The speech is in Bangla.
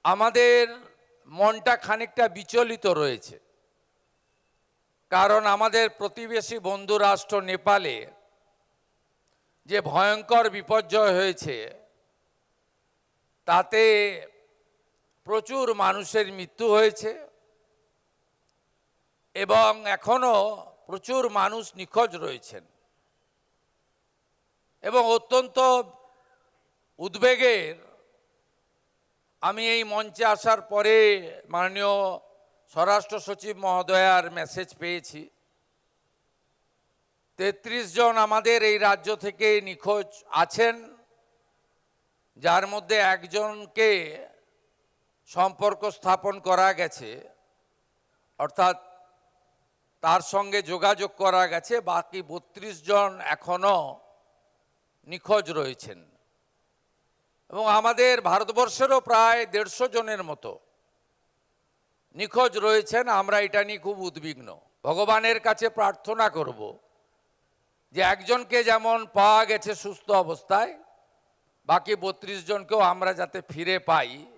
আমাদের মনটা খানিকটা বিচলিত রয়েছে, কারণ আমাদের প্রতিবেশী বন্ধু রাষ্ট্র নেপালে যে ভয়ঙ্কর বিপর্যয় হয়েছে তাতে প্রচুর মানুষের মৃত্যু হয়েছে এবং এখনো প্রচুর মানুষ নিখোঁজ রয়েছেন। এবং অত্যন্ত উদ্বেগের আমি এই মঞ্চে আসার পরে মাননীয় স্বরাষ্ট্র সচিব মহোদয়ার মেসেজ পেয়েছি। ৩৩ জন আমাদের এই রাজ্য থেকে নিখোঁজ আছেন, যার মধ্যে একজনকে সম্পর্ক স্থাপন করা গেছে, অর্থাৎ তার সঙ্গে যোগাযোগ করা গেছে। বাকি ৩২ জন এখনো নিখোঁজ রয়েছেন এবং আমাদের ভারতবর্ষেরও প্রায় ১৫০ জনের মতো নিখোঁজ রয়েছেন। আমরা এটা নিয়ে খুব উদ্বিগ্ন। ভগবানের কাছে প্রার্থনা করব যে একজনকে যেমন পাওয়া গেছে সুস্থ অবস্থায়, বাকি ৩২ জনকেও আমরা যাতে ফিরে পাই